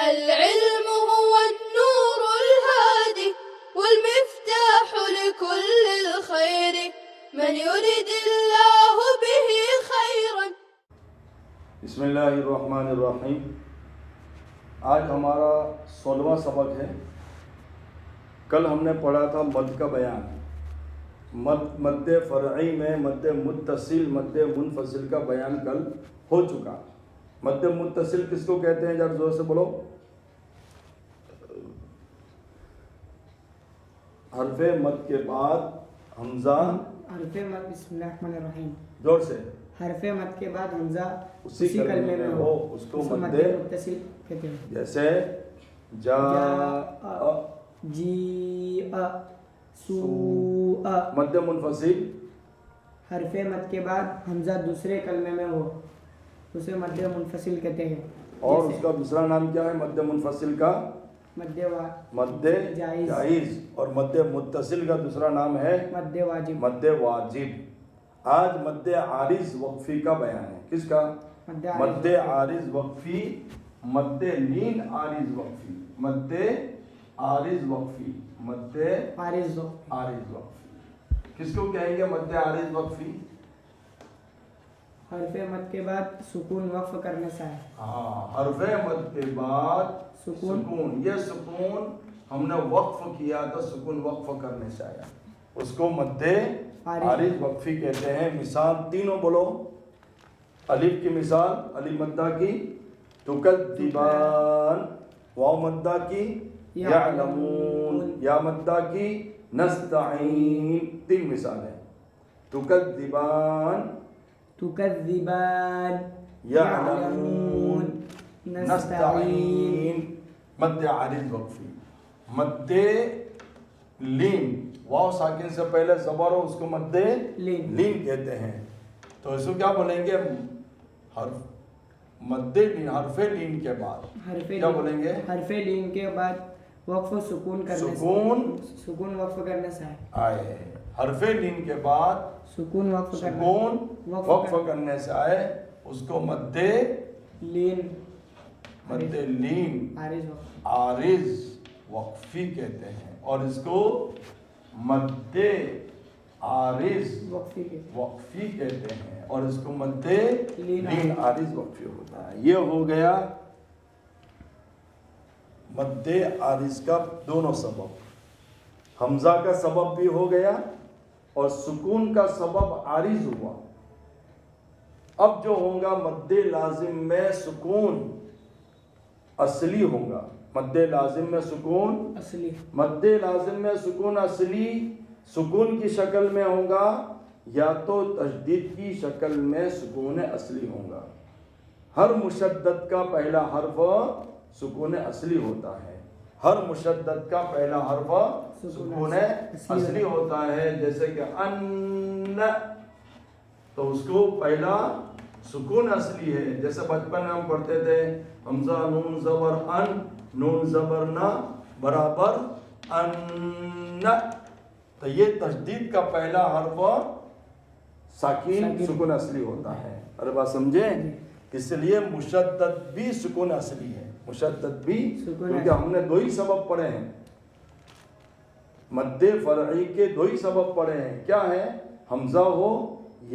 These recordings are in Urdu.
العلم هو النور الهادي والمفتاح لكل الخير من يريد الله به خيرا. بسم اللہ الرحمن الرحیم. آج ہمارا 16واں سبق ہے. کل ہم نے پڑھا تھا مد کا بیان. مد فرعی میں مد متصل مد منفصل کا بیان کل ہو چکا. مد متصل کس کو کہتے ہیں؟ ذرا زور سے بولو. حرف مد کے بعد حمزہ. حرف مد. بسم اللہ الرحمن الرحیم. زور سے. حرف مد کے بعد حمزہ اسی کلمے میں ہو اس کو مد متصل کہتے ہیں. جیسے جا جی سو. مد منفصل. حرف مد کے بعد حمزہ دوسرے کلمے میں ہو اسے مد منفصل کہتے ہیں. اور اس کا دوسرا نام کیا ہے مد منفصل کا؟ مد جائز. اور مد متصل کا دوسرا نام ہے مد واجب. مد واجب. آج مد عارض وقفی کا بیان ہے. کس کا؟ مد عارض وقفی. مد لین عارض وقفی. مد عارض وقفی. مد عارض وقفی. کس کو کہیں گے مد عارض وقفی؟ حرف مد کے بعد سکون وقف کرنے سے ہے. ہاں، حرف مد کے بعد سکون. یہ سکون ہم نے وقف کیا تو سکون وقف کرنے سے آیا. اس کو مد عارض وقفی کہتے ہیں. مثال تینوں بولو. الف کی مثال الف مدہ کی تکذبان. واو مدہ کی یعلمون. یا مدہ کی نستعین. تین مثال ہیں. تکذبان یعلمون نستعین. مد عارض وقفی. مد لین واو ساکن سے پہلے زبر ہو اس کو مد لین کہتے ہیں. تو اس کو کیا بولیں گے؟ مد لین. حرف لین کے بعد کیا بولیں گے؟ حرف لین کے بعد وقف سکون کرنے سکون وقف کرنے سے آئے. حرف لین کے بعد سکون وقف کرنے سے آئے اس کو مد لین عارض وقفی کہتے ہیں. اور اس کو مد عارض وقفی کہتے ہیں. اور اس کو مد لین عارض وقفی ہوتا ہے. یہ ہو گیا مد عارض کا دونوں سبب. حمزہ کا سبب بھی ہو گیا اور سکون کا سبب عارض ہوا. اب جو ہوگا مد لازم میں سکون اصلی ہوگا. مد لازم میں سکون اصلی. مد لازم میں سکون اصلی سکون کی شکل میں ہوگا یا تو تشدید کی شکل میں سکون اصلی ہوگا. ہر مشدد کا پہلا حرف سکون اصلی ہوتا ہے. ہر مشدد کا پہلا حرف سکون اصلی ہوتا ہے. جیسے کہ ان تو اس کو پہلا سکون اصلی ہے. جیسے بچپن میں ہم پڑھتے تھے حمزہ نون زبر ان نون زبر نہ برابر ان. تو یہ تشدید کا پہلا حرف ساکن سکون اصلی ہوتا ہے. ارے بات سمجھے؟ اس لیے مشدد بھی سکون اصلی ہے. مشدد بھی کیونکہ ہم نے دو ہی سبب پڑھے ہیں. مد فرعی کے دو ہی سبب پڑھے ہیں. کیا ہے؟ حمزہ ہو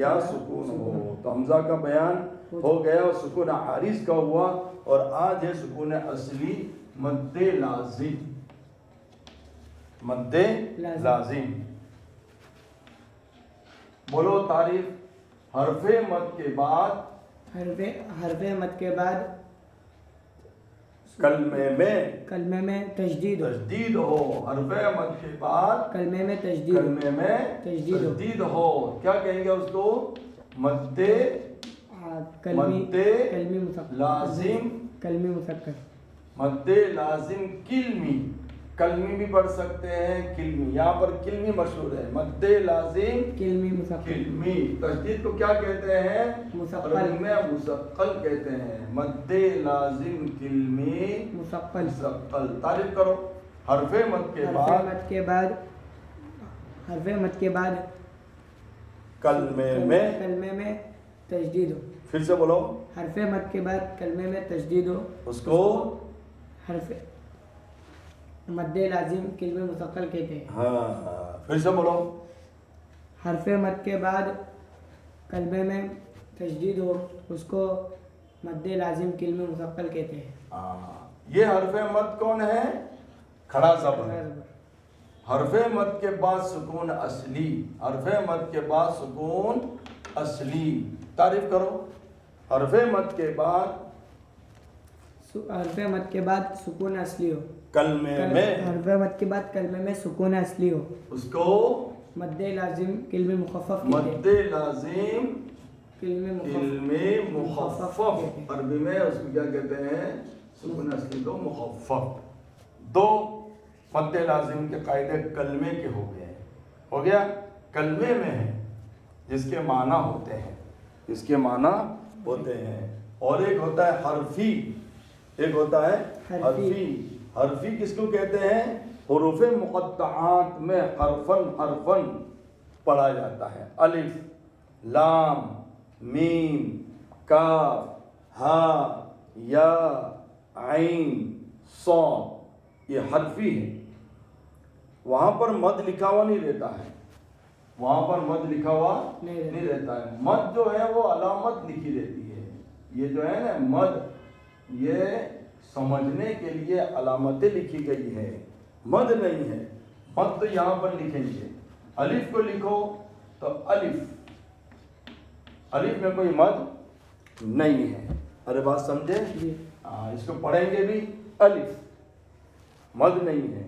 یا سکون ہو. تو حمزہ کا بیان ہو گیا اور سکون عارض کا ہوا. اور آج ہے سکون اصلی مد لازم. مد لازم. بولو تعریف. حرف مد کے بعد کلمے میں تشدید ہو. حرف مد کے بعد کلمے میں تشدید ہو. کیا کہیں گے اس کو؟ مد لازم. مد لازم کلمی بھی پڑھ سکتے ہیں. کلمی یہاں پر کلمی مشہور ہے. مد لازم کلمی. تشدید کو کیا کہتے ہیں؟ عربی میں مثقل کہتے ہیں. مد لازم کلمی مثقل. تعریف کرو. حرف مد کے بعد کلمے میں تشدید ہو. پھر سے بولو. حرف مد کے بعد کلمے میں تشدید ہو اس کو حرف مد لازم کلمہ مثقل کہتے ہیں. ہاں پھر سے بولو. حرف مد کے بعد کلمے میں تشدید ہو اس کو مد لازم کلمہ مثقل کہتے ہیں. یہ حرف مد کون ہے؟ کھڑا زبر. حرف مد کے بعد سکون اصلی. حرف مد کے بعد سکون اصلی. تعریف کرو. حرف مد کے بعد حرف مد کے بعد سکون اصلی ہو. کلمے میں حرف مد کے بعد کلمے میں سکون اصلی ہو اس کو مد لازم کلمہ مخفف کہتے ہیں. مد لازم کلمہ کلمے مخفف. عربی میں اس کو کیا کہتے ہیں؟ سکون اصلی کو مخفف. دو مد لازم کے قاعدے کلمے کے ہو گئے. ہو گیا کلمے میں ہے جس کے معنی ہوتے ہیں. جس کے معنی ہوتے ہیں. اور ایک ہوتا ہے حرفی. ایک ہوتا ہے حرفی. حرفی کس کو کہتے ہیں؟ حروف مقطعات میں حرفن پڑھا جاتا ہے. الف لام میم کاف ہا یا عین صاد یہ حرفی ہے. وہاں پر مد لکھا ہوا نہیں رہتا ہے. وہاں پر مد لکھا ہوا نہیں رہتا ہے. مد جو ہے وہ علامت لکھی رہتی ہے. یہ جو ہے نا مد یہ سمجھنے کے لیے علامتیں لکھی گئی ہے. مد نہیں ہے. مد تو یہاں پر لکھیں گے. الف کو لکھو تو الف الف میں کوئی مد نہیں ہے. ارے بات سمجھے؟ اس کو پڑھیں گے بھی الف مد نہیں ہے.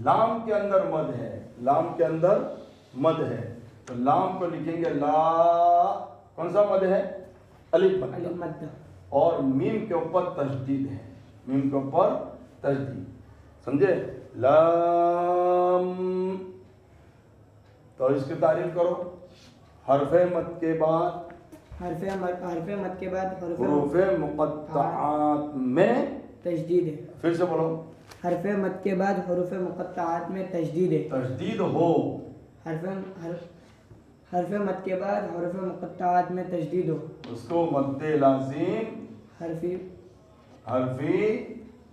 لام کے اندر مد ہے. لام کے اندر مد ہے تو لام کو لکھیں گے لا. کون سا مد ہے؟ الف مد. اور میم کے اوپر تشدید ہے. میم کے اوپر تشدید. سمجھے؟ لام. تو اس کی تعریف کرو. حرف مد کے بعد حرف مد کے بعد حروف مقطعات میں تشدید ہے. پھر سے بولو. حرف مد کے بعد حروف مقطعات میں تشدید ہے. تشدید ہو. حرف مد کے بعد حروف مقطعات میں تشدید ہو اس کو مد لازم حرفی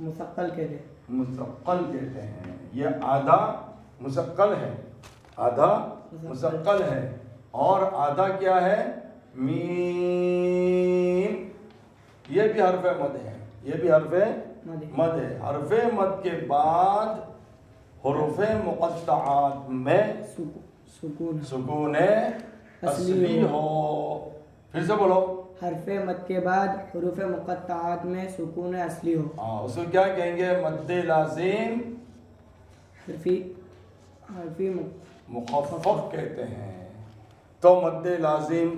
مثقل کہتے ہیں. مثقل کہتے ہیں. یہ آدھا مثقل ہے. آدھا مثقل ہے. اور آدھا کیا ہے؟ میم. یہ بھی حرف مد ہے. یہ بھی حرف مد ہے. حرف مد کے بعد حروف مقطعات میں سکون اصلی ہو. پھر سے بولو. حرف مد کے بعد حروف مقطعات میں سکون اصلی ہو. اس کو کیا کہیں گے؟ مد لازم حرفی مخفف کہتے ہیں. تو مد لازم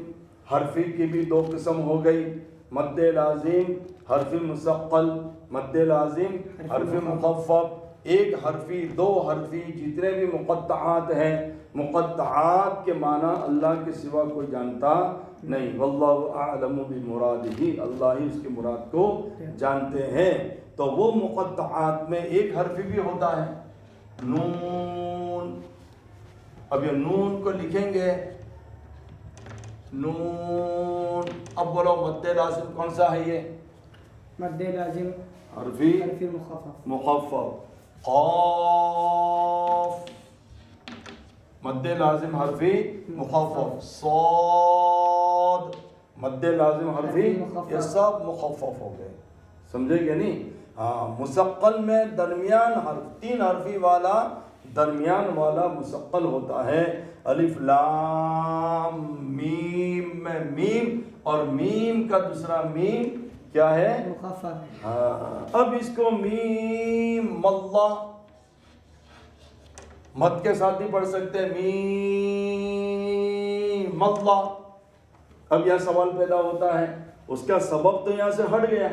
حرفی کی بھی دو قسم ہو گئی. مد لازم حرفی مثقل. مد لازم حرفی مخفف. ایک حرفی دو حرفی جتنے بھی مقطعات ہیں مقطعات کے معنی اللہ کے سوا کوئی جانتا نہیں. واللہ اعلم بمرادہ. اللہ ہی اس کی مراد کو جانتے ہیں. تو وہ مقطعات میں ایک حرفی بھی ہوتا ہے نون. اب یہ نون کو لکھیں گے نون. اب بولو مد لازم کون سا ہے؟ یہ مد لازم حرفی مخفف. قاف مد لازم حرفی مخفف. صاد مد لازم حرفی. یہ سب مخفف ہو گئے. سمجھے گے نہیں؟ ہاں. مثقل میں درمیان حرف تین حرفی والا درمیان والا مثقل ہوتا ہے. الف لام میم میں میم اور میم کا دوسرا میم کیا ہے؟ مخفف. اب اس کو میم اللہ مد کے ساتھ بھی پڑھ سکتے ہیں. میم اللہ. اب یہاں سوال پیدا ہوتا ہے اس کا سبب تو یہاں سے ہٹ گیا.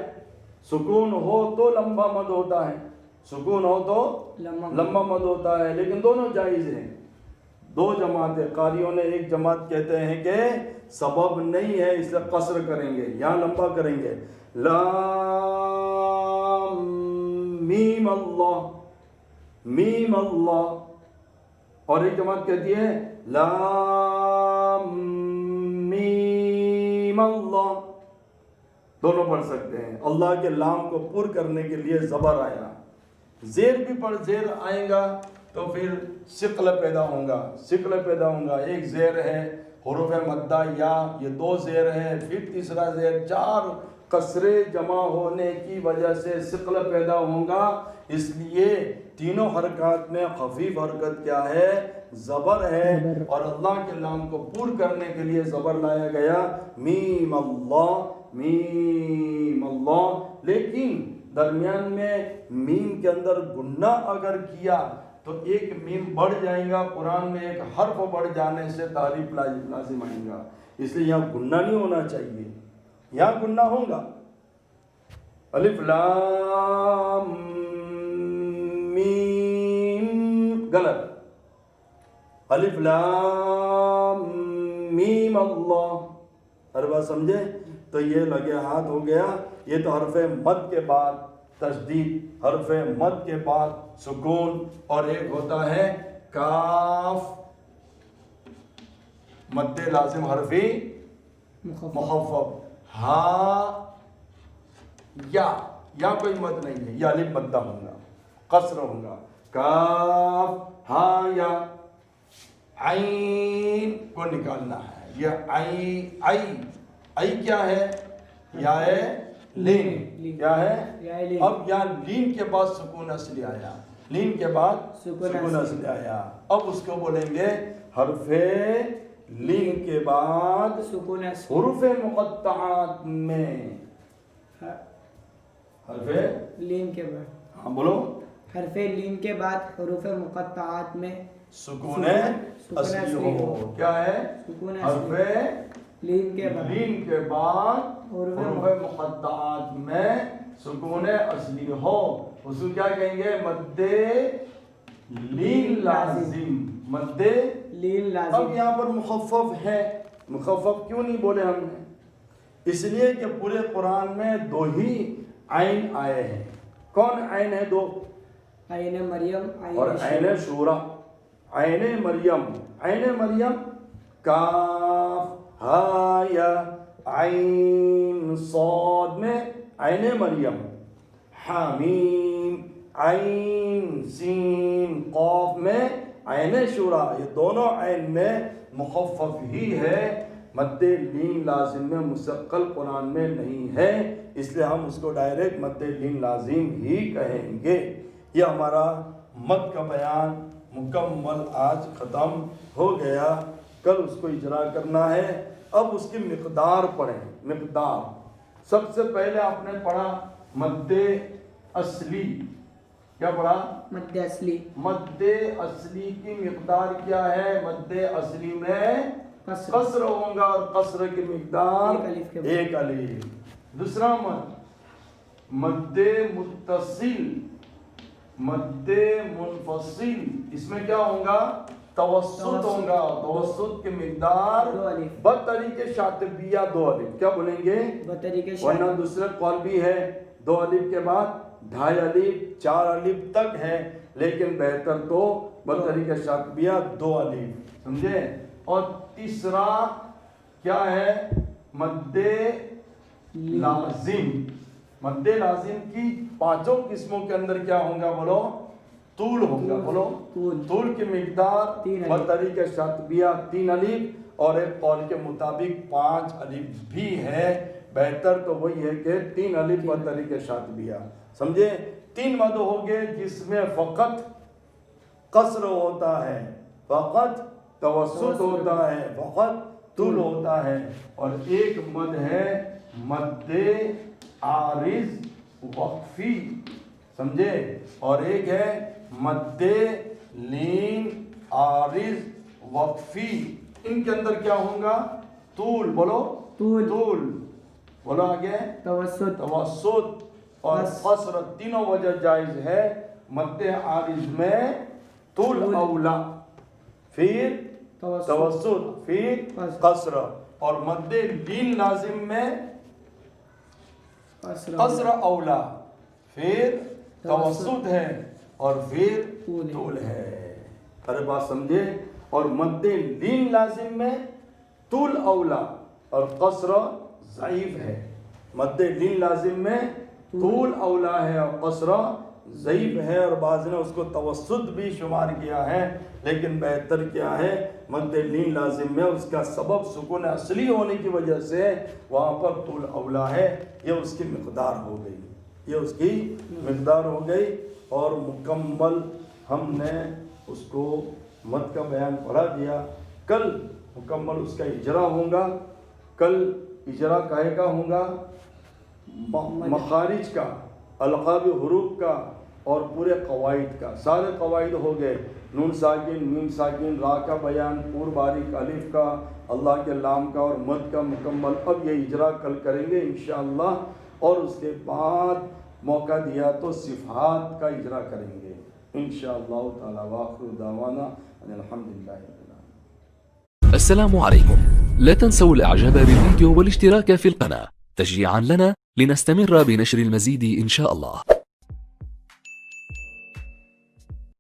سکون ہو تو لمبا مد ہوتا ہے. سکون ہو تو لمبا مد ہوتا ہے. لیکن دونوں جائز ہیں. دو جماعتیں قاریوں نے ایک جماعت کہتے ہیں کہ سبب نہیں ہے اس لیے قصر کریں گے. یہاں لمبا کریں گے. لام میم اللہ میم اللہ. اور ایک جماعت کہتی ہے لام میم اللہ. دونوں پڑھ سکتے ہیں. اللہ کے لام کو پر کرنے کے لیے زبر آیا. زیر بھی زیر آئے گا تو پھر ثقل پیدا ہوگا. ایک زیر ہے حروف مدہ یا، یہ 2 زیر ہے، پھر تیسرا زیر، 4 کسرے جمع ہونے کی وجہ سے ثقل پیدا ہوگا. اس لیے تینوں حرکات میں خفیف حرکت کیا ہے؟ زبر ہے. اور اللہ کے نام کو پور کرنے کے لیے زبر لایا گیا. میم اللہ. لیکن درمیان میں میم کے اندر گنہ اگر کیا تو ایک میم بڑھ جائے گا. قرآن میں ایک حرف بڑھ جانے سے تعریف لازم آئے گا. اس لیے یہاں گنہ نہیں ہونا چاہیے، یہاں گنہ ہوگا. الف لام میم غلط. الف لام میم اللہ. ہر بات سمجھے؟ تو یہ لگے ہاتھ ہو گیا. یہ تو حرف مد کے بعد تشدید، حرف مد کے بعد سکون، اور ایک ہوتا ہے کاف مد لازم حرفی مخفف. ہا یا کوئی مد نہیں ہے، یہ الف مدہ ہوگا، قصر ہوگا. کاف ہا یا. عین کو نکالنا ہے. یہ ای کیا ہے؟ یا لین. کیا ہے؟ اب یہاں لین کے بعد سکون اصلی آیا. لین کے بعد سکون اصلی آیا. اب اس کو بولیں گے حرف لین کے بعد سکون اصلی. حروف مقطعات میں حرف لین کے بعد، ہاں بولو، حرف لین کے بعد حروف مقطعات میں سکون اصلی ہو. کیا ہے؟ سکون حرف لین کے بعد حروف مقطعات میں سکون اصلی ہو. اس کو کیا کہیں گے؟ مد لین لازم. مد لین لازم. اب یہاں پر مخفف ہے. مخفف کیوں نہیں بولے ہم نے؟ اس لیے کہ پورے قرآن میں 2 ہی عین آئے ہیں. کون عین ہے؟ 2. عین مریم اور عین شورا. عین مریم. عین مریم کاف ہا یا عین صاد میں عین مریم. حامیم عین سین قاف میں عین شورا. یہ دونوں عین میں مخفف ہی ہے. مد لین لازم میں مستقل قرآن میں نہیں ہے، اس لیے ہم اس کو ڈائریکٹ مد لین لازم ہی کہیں گے. یہ ہمارا مد کا بیان مکمل آج ختم ہو گیا. کل اس کو اجرا کرنا ہے. اب اس کی مقدار پڑھیں. مقدار سب سے پہلے آپ نے پڑھا مد اصلی. کیا پڑھا؟ مد اصلی. مد اصلی کی مقدار کیا ہے؟ مد اصلی میں قصر ہوگا، اور قصر کی مقدار 1 الف. دوسرا مد متصل، مد منفصل. اس میں کیا ہوگا؟ توسط ہوگا. توسط کی مقدار بطریق شاطبیہ 2 الف. کیا بولیں گے؟ ورنہ دوسرے قول بھی ہے 2 الف کے بعد 2.5 الف 4 الف تک ہے، لیکن بہتر تو بطریق شاطبیہ 2 الف. سمجھے؟ اور تیسرا کیا ہے؟ مد لازم. مد لازم کی 5 قسموں کے اندر کیا ہوگا؟ بولو، طول ہوگا. بولو، طول کی مقدار بطریق شاطبیہ 3 الف، اور ایک قول کے مطابق 5 الف بھی ہے. بہتر تو وہی ہے کہ 3 الف بطریق شاطبیہ. سمجھے؟ 3 مد ہو گئے جس میں فقط قصر ہوتا ہے، فقط توسط ہوتا ہے، فقط طول ہوتا ہے. اور ایک مد ہے مد عارض وقفی. سمجھے؟ اور ایک ہے مد لین عارض وقفی. ان کے اندر کیا ہوگا؟ طول. بولو، طول. بولو آگے. توسط اور قصر. تینوں وجہ جائز ہے. مد عارض میں طول اولا، پھر توسط، پھر قصر. اور مد لین لازم میں قصر اولا، پھر توسط ہے، اور پھر طول ہے. ہر بات سمجھے؟ اور مد لین لازم میں طول اولا اور قصر ضعیف ہے. مد لین لازم میں طول اولا ہے اور قصرہ ضعیف ہے، اور بعض نے اس کو توسط بھی شمار کیا ہے، لیکن بہتر کیا ہے مد لین لازم میں اس کا سبب سکون اصلی ہونے کی وجہ سے وہاں پر طول اولا ہے، یہ اس کی مقدار ہو گئی، یہ اس کی مقدار ہو گئی، اور مکمل ہم نے اس کو مد کا بیان پڑھا دیا۔ کل مکمل اس کا اجرا ہوگا، کل اجرا کاہے کا ہوگا؟ مخارج کا، القاب حروف کا اور پورے قواعد کا، سارے قواعد ہو گئے، نون ساکن، میم ساکن، را کا بیان، پور باریک الف کا، اللہ کے لام کا اور مد کا مکمل۔ اب یہ اجرا کل کریں گے انشاءاللہ، اور اس کے بعد موقع دیا تو صفات کا اجرا کریں گے انشاءاللہ تعالی۔ وآخر دعوانا ان الحمدللہ رب العالمین۔ السلام عليكم. لا تنسوا الاعجاب بالفيديو والاشتراك في القناة تشجيعا لنا لنستمر بنشر المزيد إن شاء الله.